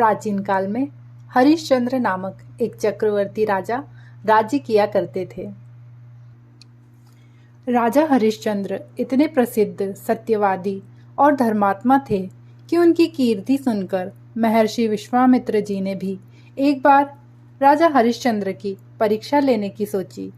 प्राचीन काल में हरिश्चंद्र नामक एक चक्रवर्ती राजा राज्य किया करते थे। राजा हरिश्चंद्र इतने प्रसिद्ध सत्यवादी और धर्मात्मा थे कि उनकी कीर्ति सुनकर महर्षि विश्वामित्र जी ने भी एक बार राजा हरिश्चंद्र की परीक्षा लेने की सोची।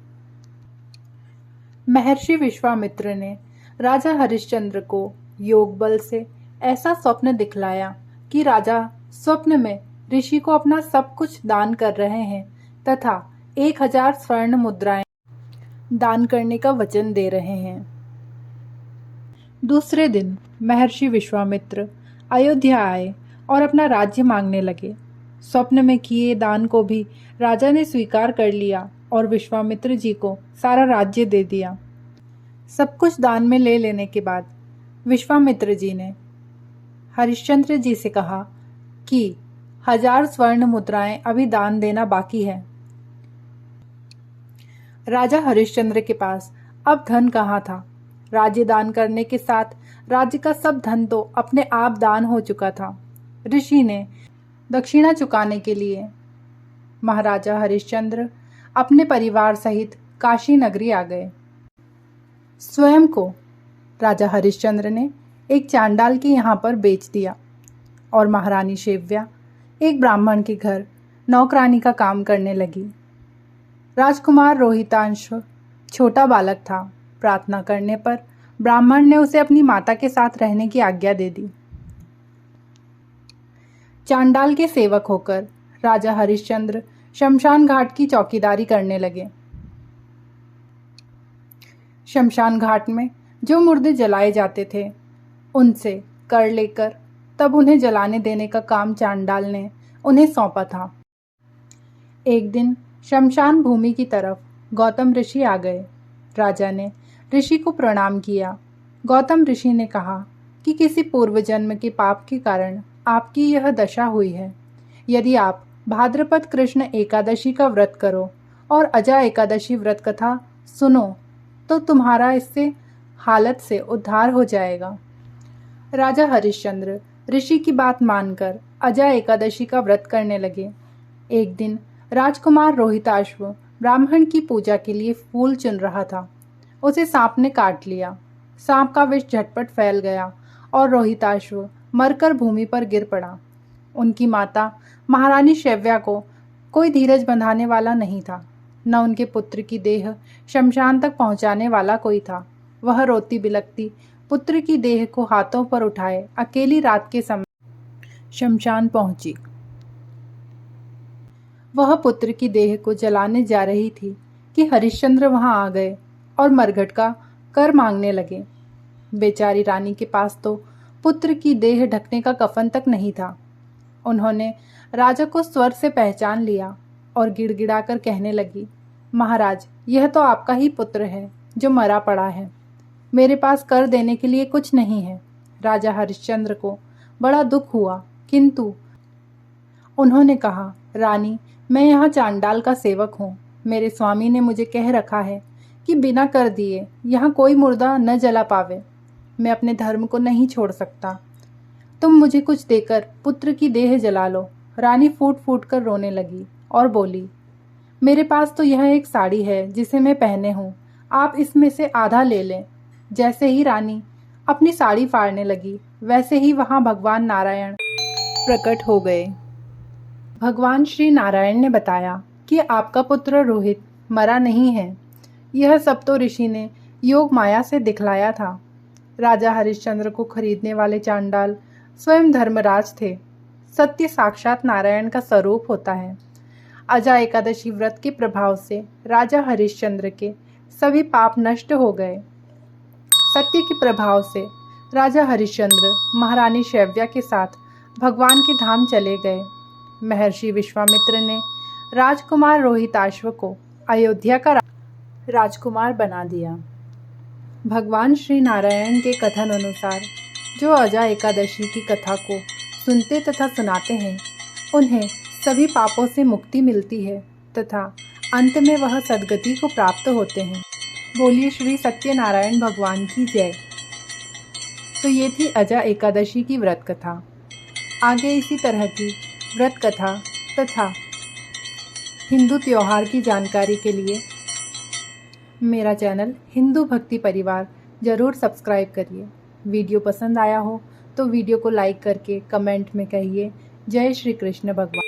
महर्षि विश्वामित्र ने राजा हरिश्चंद्र को योग बल से ऐसा स्वप्न दिखलाया कि राजा स्वप्न में ऋषि को अपना सब कुछ दान कर रहे हैं तथा 1000 स्वर्ण मुद्राएं दान करने का वचन दे रहे हैं। दूसरे दिन महर्षि विश्वामित्र अयोध्या आए और अपना राज्य मांगने लगे। स्वप्न में किए दान को भी राजा ने स्वीकार कर लिया और विश्वामित्र जी को सारा राज्य दे दिया। सब कुछ दान में ले लेने के बाद विश्वामित्र जी ने हरिश्चंद्र जी से कहा कि 1000 स्वर्ण मुद्राएं अभी दान देना बाकी है। राजा हरिश्चंद्र के पास अब धन कहाँ था। राज्य दान करने के साथ राज्य का सब धन तो अपने आप दान हो चुका था। ऋषि ने दक्षिणा चुकाने के लिए महाराजा हरिश्चंद्र अपने परिवार सहित काशी नगरी आ गए। स्वयं को राजा हरिश्चंद्र ने एक चांडाल के यहाँ पर बेच दिया और महारानी शेव्या एक ब्राह्मण के घर नौकरानी का काम करने लगी। राजकुमार रोहितांश छोटा बालक था। प्रार्थना करने पर ब्राह्मण ने उसे अपनी माता के साथ रहने की आज्ञा दे दी। चांडाल के सेवक होकर राजा हरिश्चंद्र शमशान घाट की चौकीदारी करने लगे। शमशान घाट में जो मुर्दे जलाए जाते थे उनसे कर लेकर तब उन्हें जलाने देने का काम चांडाल ने उन्हें सौंपा था। एक दिन शमशान भूमि की तरफ गौतम ऋषि आ गए। राजा ने ऋषि को प्रणाम किया। गौतम ऋषि ने कहा कि किसी पूर्व जन्म के पाप के कारण आपकी यह दशा हुई है। यदि आप भाद्रपद कृष्ण एकादशी का व्रत करो और अजा एकादशी व्रत कथा सुनो तो तुम्हारा इससे हालत से उद्धार हो जाएगा। राजा हरिश्चंद्र ऋषि की बात मानकर अजा एकादशी का व्रत करने लगे। एक दिन राजकुमार रोहिताश्व ब्राह्मण की पूजा के लिए फूल चुन रहा था। उसे सांप ने काट लिया। सांप का विष झटपट फैल गया और रोहिताश्व मरकर भूमि पर गिर पड़ा। उनकी माता महारानी शैव्या को कोई धीरज बंधाने वाला नहीं था, न उनके पुत्र की देह शमशान तक पहुंचाने वाला कोई था। वह रोती बिलखती पुत्र की देह को हाथों पर उठाए अकेली रात के समय शमशान पहुंची। वह पुत्र की देह को जलाने जा रही थी कि हरिश्चंद्र वहां आ गए और मरघट का कर मांगने लगे। बेचारी रानी के पास तो पुत्र की देह ढकने का कफन तक नहीं था। उन्होंने राजा को स्वर से पहचान लिया और गिड़गिड़ाकर कहने लगी, महाराज, यह तो आपका ही पुत्र है जो मरा पड़ा है। मेरे पास कर देने के लिए कुछ नहीं है। राजा हरिश्चंद्र को बड़ा दुख हुआ, किंतु उन्होंने कहा, रानी, मैं यहाँ चांडाल का सेवक हूँ। मेरे स्वामी ने मुझे कह रखा है कि बिना कर दिए यहाँ कोई मुर्दा न जला पावे। मैं अपने धर्म को नहीं छोड़ सकता। तुम मुझे कुछ देकर पुत्र की देह जला लो। रानी फूट फूट कर रोने लगी और बोली, मेरे पास तो यह एक साड़ी है जिसे मैं पहने हूँ, आप इसमें से आधा ले लें। जैसे ही रानी अपनी साड़ी फाड़ने लगी वैसे ही वहाँ भगवान नारायण प्रकट हो गए। भगवान श्री नारायण ने बताया कि आपका पुत्र रोहित मरा नहीं है। यह सब तो ऋषि ने योग माया से दिखलाया था। राजा हरिश्चंद्र को खरीदने वाले चांडाल स्वयं धर्मराज थे। सत्य साक्षात नारायण का स्वरूप होता है। अजा एकादशी व्रत के प्रभाव से राजा हरिश्चंद्र के सभी पाप नष्ट हो गए। सत्य के प्रभाव से राजा हरिश्चंद्र महारानी शैव्या के साथ भगवान के धाम चले गए। महर्षि विश्वामित्र ने राजकुमार रोहिताश्व को अयोध्या का राजकुमार बना दिया। भगवान श्री नारायण के कथन अनुसार जो अजा एकादशी की कथा को सुनते तथा सुनाते हैं उन्हें सभी पापों से मुक्ति मिलती है तथा अंत में वह सद्गति को प्राप्त होते हैं। बोलिए श्री सत्यनारायण भगवान की जय। तो ये थी अजा एकादशी की व्रत कथा। आगे इसी तरह की व्रत कथा तथा हिंदू त्योहार की जानकारी के लिए मेरा चैनल हिंदू भक्ति परिवार ज़रूर सब्सक्राइब करिए। वीडियो पसंद आया हो तो वीडियो को लाइक करके कमेंट में कहिए जय श्री कृष्ण भगवान।